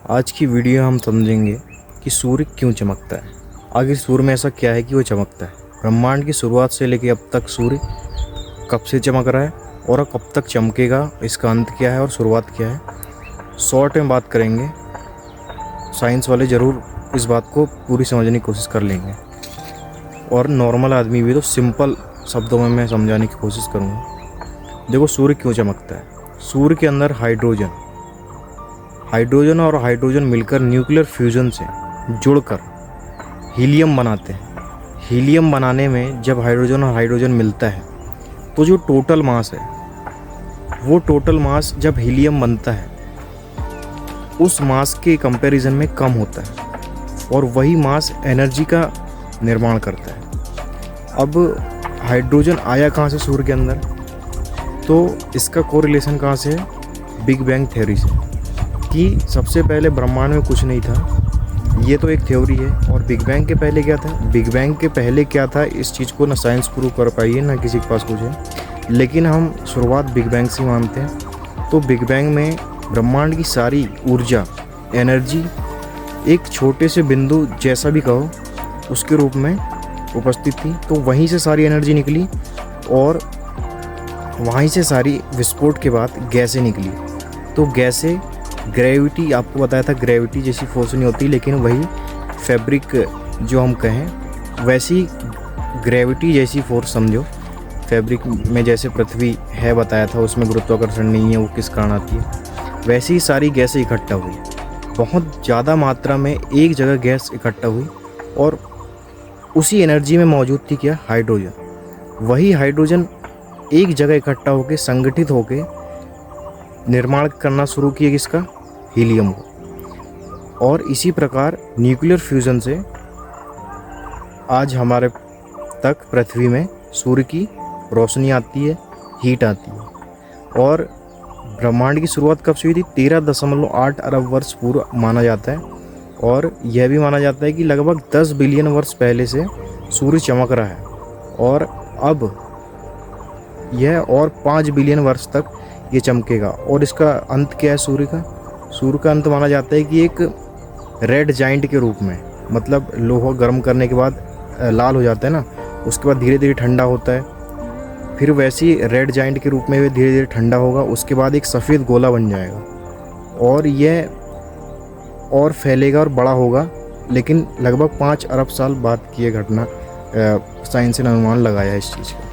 आज की वीडियो हम समझेंगे कि सूर्य क्यों चमकता है। आखिर सूर्य में ऐसा क्या है कि वो चमकता है। ब्रह्मांड की शुरुआत से लेकर अब तक सूर्य कब से चमक रहा है और कब तक चमकेगा, इसका अंत क्या है और शुरुआत क्या है। शॉर्ट में बात करेंगे। साइंस वाले ज़रूर इस बात को पूरी समझने की कोशिश कर लेंगे और नॉर्मल आदमी भी तो सिंपल शब्दों में मैं समझाने की कोशिश करूँगा। देखो, सूर्य क्यों चमकता है। सूर्य के अंदर हाइड्रोजन और हाइड्रोजन मिलकर न्यूक्लियर फ्यूजन से जुड़कर हीलियम बनाते हैं। हीलियम बनाने में जब हाइड्रोजन और हाइड्रोजन मिलता है तो जो टोटल मास है, वो टोटल मास जब हीलियम बनता है उस मास के कंपैरिजन में कम होता है और वही मास एनर्जी का निर्माण करता है। अब हाइड्रोजन आया कहाँ से सूर्य के अंदर, तो इसका कोरिलेशन कहाँ से है, बिग बैंग थ्योरी से, कि सबसे पहले ब्रह्मांड में कुछ नहीं था। ये तो एक थ्योरी है। और बिग बैंग के पहले क्या था, बिग बैंग के पहले क्या था, इस चीज़ को ना साइंस प्रूव कर पाई है ना किसी के पास कुछ है, लेकिन हम शुरुआत बिग बैंग से मानते हैं। तो बिग बैंग में ब्रह्मांड की सारी ऊर्जा, एनर्जी एक छोटे से बिंदु जैसा भी कहो उसके रूप में उपस्थित थी। तो वहीं से सारी एनर्जी निकली और वहीं से सारी विस्फोट के बाद गैसें निकली। तो गैसें ग्रेविटी, आपको बताया था ग्रेविटी जैसी फोर्स नहीं होती, लेकिन वही फैब्रिक जो हम कहें वैसी ग्रेविटी जैसी फोर्स समझो। फैब्रिक में जैसे पृथ्वी है बताया था, उसमें गुरुत्वाकर्षण नहीं है, वो किस कारण आती है, वैसी ही सारी गैसें इकट्ठा हुई। बहुत ज़्यादा मात्रा में एक जगह गैस इकट्ठा हुई और उसी एनर्जी में मौजूद थी क्या, हाइड्रोजन। वही हाइड्रोजन एक जगह इकट्ठा होकर संगठित होकर निर्माण करना शुरू किया किसका, हीलियम को। और इसी प्रकार न्यूक्लियर फ्यूजन से आज हमारे तक पृथ्वी में सूर्य की रोशनी आती है, हीट आती है। और ब्रह्मांड की शुरुआत कब से हुई थी, 13.8 अरब वर्ष पूर्व माना जाता है। और यह भी माना जाता है कि लगभग 10 बिलियन वर्ष पहले से सूर्य चमक रहा है और अब यह और 5 बिलियन वर्ष तक ये चमकेगा। और इसका अंत क्या है सूर्य का, सूर्य का अंत माना जाता है कि एक रेड जाइंट के रूप में, मतलब लोहा गर्म करने के बाद लाल हो जाता है ना, उसके बाद धीरे धीरे ठंडा होता है, फिर वैसी रेड जाइंट के रूप में धीरे धीरे ठंडा होगा, उसके बाद एक सफ़ेद गोला बन जाएगा और यह और फैलेगा और बड़ा होगा। लेकिन लगभग 5 अरब साल बाद की यह घटना साइंस ने अनुमान लगाया इस चीज़ का।